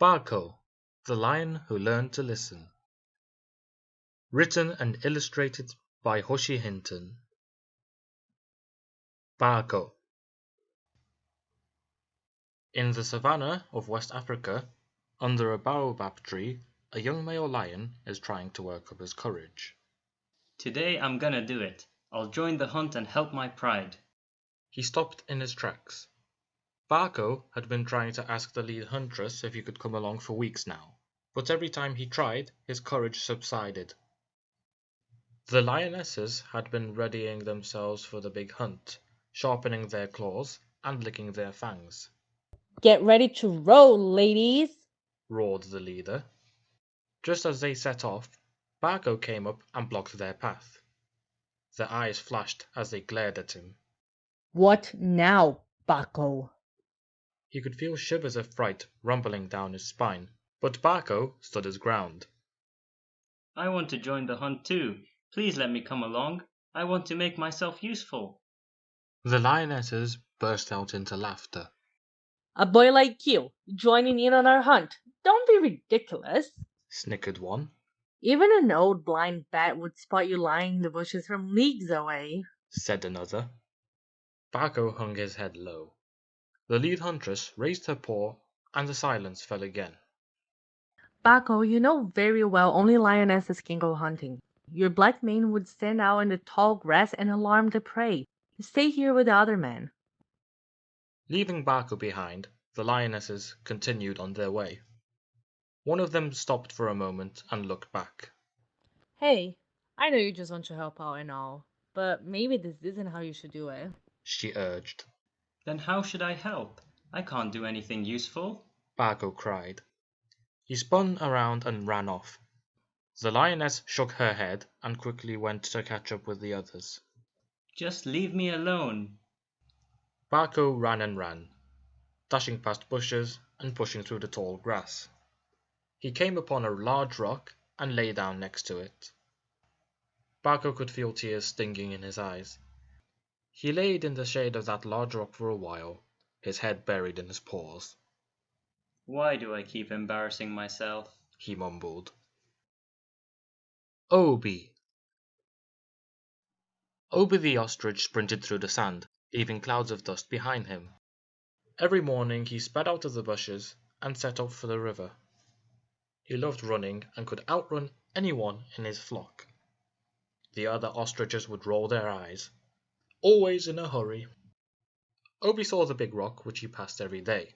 Baako, the Lion Who Learned to Listen. Written and illustrated by Hoshi Hinten. Baako. In the savannah of West Africa, under a baobab tree, a young male lion is trying to work up his courage. Today I'm gonna do it. I'll join the hunt and help my pride. He stopped in his tracks. Baako had been trying to ask the lead huntress if he could come along for weeks now, but every time he tried, his courage subsided. The lionesses had been readying themselves for the big hunt, sharpening their claws and licking their fangs. "Get ready to roll, ladies!" roared the leader. Just as they set off, Baako came up and blocked their path. Their eyes flashed as they glared at him. "What now, Baako?" He could feel shivers of fright rumbling down his spine, but Baako stood his ground. I want to join the hunt too. Please let me come along. I want to make myself useful. The lionesses burst out into laughter. "A boy like you, joining in on our hunt? Don't be ridiculous," snickered one. "Even an old blind bat would spot you lying in the bushes from leagues away," said another. Baako hung his head low. The lead huntress raised her paw, and the silence fell again. "Baako, you know very well only lionesses can go hunting. Your black mane would stand out in the tall grass and alarm the prey. Stay here with the other men." Leaving Baako behind, the lionesses continued on their way. One of them stopped for a moment and looked back. "Hey, I know you just want to help out and all, but maybe this isn't how you should do it," she urged. Then how should I help? I can't do anything useful. Baako cried. He spun around and ran off. The lioness shook her head and quickly went to catch up with the others. Just leave me alone. Baako ran and ran, dashing past bushes and pushing through the tall grass. He came upon a large rock and lay down next to it. Baako could feel tears stinging in his eyes. He laid in the shade of that large rock for a while, his head buried in his paws. Why do I keep embarrassing myself? He mumbled. Obi! Obi the ostrich sprinted through the sand, leaving clouds of dust behind him. Every morning he sped out of the bushes and set off for the river. He loved running and could outrun anyone in his flock. The other ostriches would roll their eyes, always in a hurry. Obi saw the big rock which he passed every day.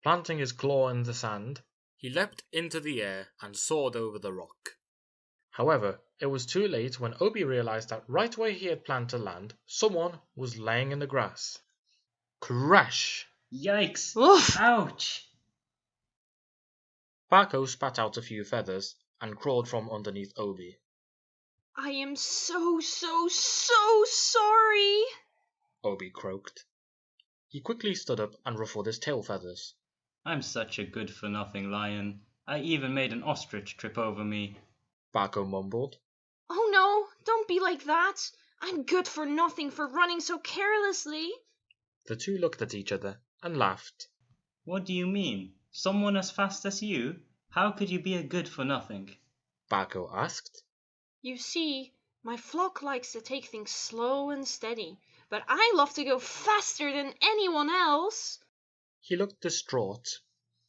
Planting his claw in the sand, he leapt into the air and soared over the rock. However, it was too late when Obi realized that right where he had planned to land, someone was laying in the grass. Crash! Yikes! Oof! Ouch! Baako spat out a few feathers and crawled from underneath Obi. "I am so sorry," Obi croaked. He quickly stood up and ruffled his tail feathers. I'm such a good-for-nothing lion. I even made an ostrich trip over me. Baako mumbled. "Oh no, don't be like that. I'm good for nothing for running so carelessly." The two looked at each other and laughed. What do you mean? Someone as fast as you? How could you be a good-for-nothing? Baako asked. You see, my flock likes to take things slow and steady, but I love to go faster than anyone else. He looked distraught.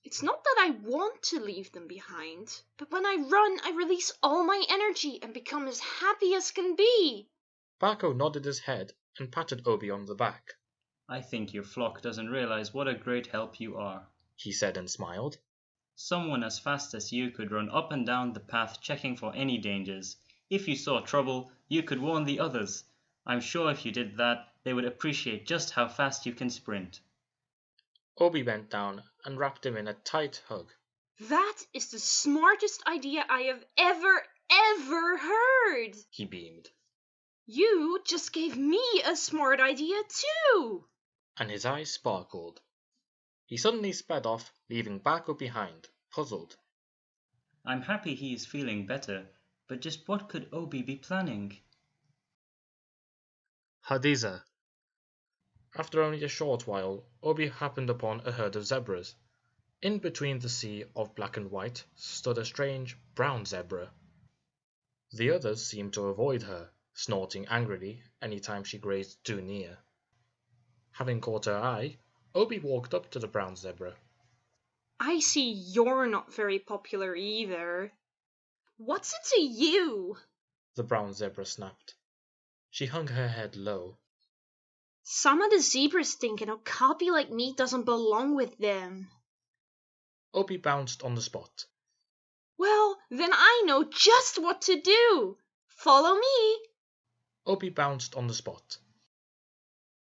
It's not that I want to leave them behind, but when I run, I release all my energy and become as happy as can be. Baako nodded his head and patted Obi on the back. I think your flock doesn't realize what a great help you are, he said and smiled. Someone as fast as you could run up and down the path checking for any dangers. If you saw trouble, you could warn the others. I'm sure if you did that, they would appreciate just how fast you can sprint. Obi bent down and wrapped him in a tight hug. That is the smartest idea I have ever heard. He beamed. You just gave me a smart idea too. And his eyes sparkled. He suddenly sped off, leaving Baako behind, puzzled. I'm happy he is feeling better, but just what could Obi be planning? Hadiza. After only a short while, Obi happened upon a herd of zebras. In between the sea of black and white stood a strange brown zebra. The others seemed to avoid her, snorting angrily any time she grazed too near. Having caught her eye, Obi walked up to the brown zebra. I see you're not very popular either. What's it to you? The brown zebra snapped. She hung her head low. Some of the zebras think a copy like me doesn't belong with them. Obi bounced on the spot. Well, then I know just what to do. Follow me. Obi bounced on the spot.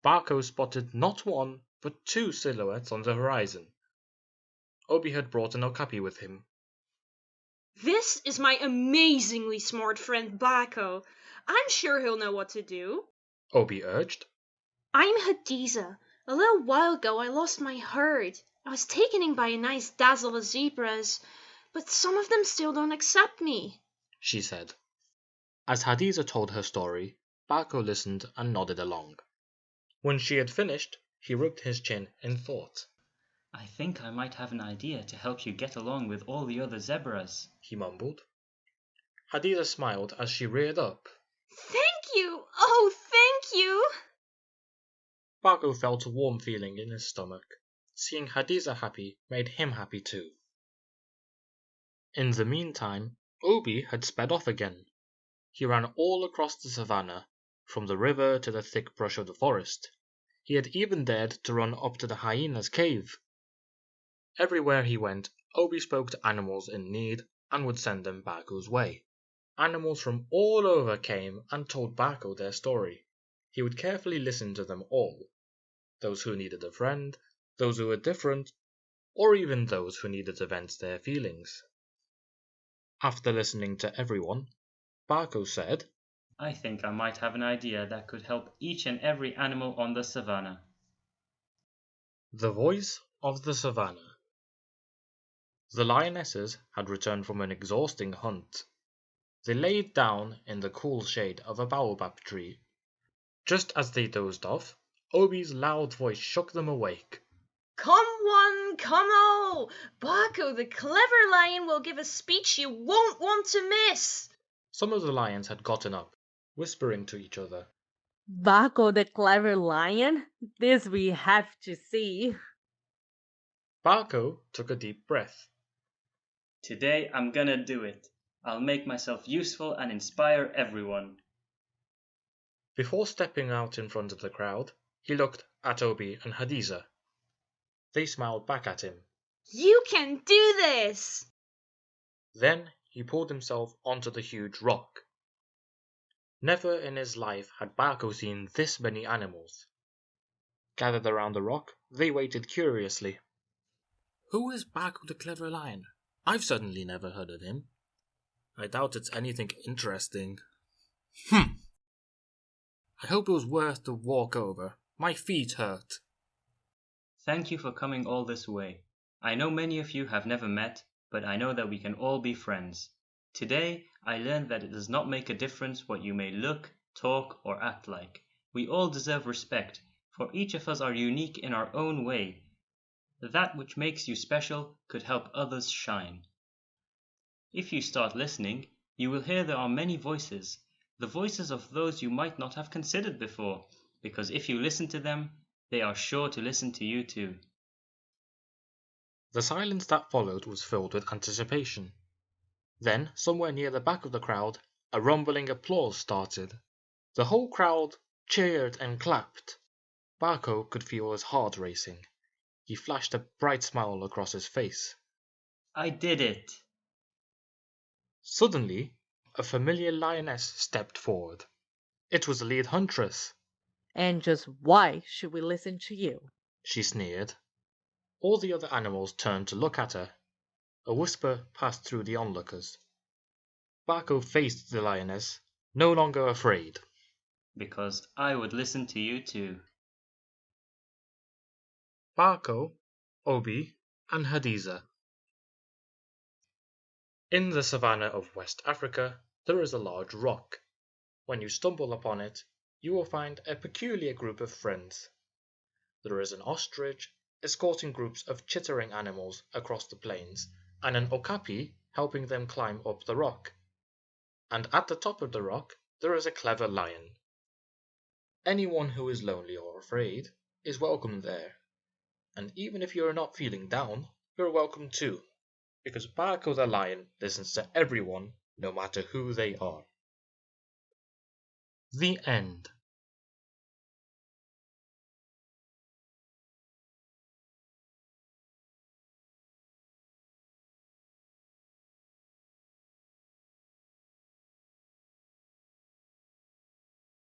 Baako spotted not one, but two silhouettes on the horizon. Obi had brought an okapi with him. This is my amazingly smart friend Baako. I'm sure he'll know what to do. Obi urged. I'm Hadiza. A little while ago I lost my herd. I was taken in by a nice dazzle of zebras, but some of them still don't accept me, She said. As Hadiza told her story, Baako listened and nodded along. When she had finished, he rubbed his chin in thought. I think I might have an idea to help you get along with all the other zebras, He mumbled. Hadiza smiled as she reared up. Thank you! Oh, thank you! Baako felt a warm feeling in his stomach. Seeing Hadiza happy made him happy too. In the meantime, Obi had sped off again. He ran all across the savannah, from the river to the thick brush of the forest. He had even dared to run up to the hyena's cave. Everywhere he went, Obi spoke to animals in need and would send them Baako's way. Animals from all over came and told Baako their story. He would carefully listen to them all. Those who needed a friend, those who were different, or even those who needed to vent their feelings. After listening to everyone, Baako said, I think I might have an idea that could help each and every animal on the savannah. The voice of the savannah. The lionesses had returned from an exhausting hunt. They laid down in the cool shade of a baobab tree. Just as they dozed off, Obi's loud voice shook them awake. Come one, come all! Baako the clever lion will give a speech you won't want to miss! Some of the lions had gotten up, whispering to each other. Baako the clever lion? This we have to see. Baako took a deep breath. Today I'm gonna do it. I'll make myself useful and inspire everyone. Before stepping out in front of the crowd, he looked at Obi and Hadiza. They smiled back at him. You can do this! Then he pulled himself onto the huge rock. Never in his life had Baako seen this many animals. Gathered around the rock, they waited curiously. Who is Baako the clever lion? I've certainly never heard of him. I doubt it's anything interesting. I hope it was worth the walk over. My feet hurt. Thank you for coming all this way. I know many of you have never met, but I know that we can all be friends. Today, I learned that it does not make a difference what you may look, talk, or act like. We all deserve respect, for each of us are unique in our own way. That which makes you special could help others shine. If you start listening, you will hear there are many voices, the voices of those you might not have considered before, because if you listen to them, they are sure to listen to you too. The silence that followed was filled with anticipation. Then, somewhere near the back of the crowd, a rumbling applause started. The whole crowd cheered and clapped. Baako could feel his heart racing. He flashed a bright smile across his face. I did it! Suddenly, a familiar lioness stepped forward. It was the lead huntress. And just why should we listen to you? She sneered. All the other animals turned to look at her. A whisper passed through the onlookers. Baako faced the lioness, no longer afraid. Because I would listen to you too. Baako, Obi, and Hadiza. In the savannah of West Africa, there is a large rock. When you stumble upon it, you will find a peculiar group of friends. There is an ostrich, escorting groups of chittering animals across the plains, and an okapi helping them climb up the rock. And at the top of the rock there is a clever lion. Anyone who is lonely or afraid is welcome there, and even if you are not feeling down, you're welcome too, because Baako the lion listens to everyone, no matter who they are. The end.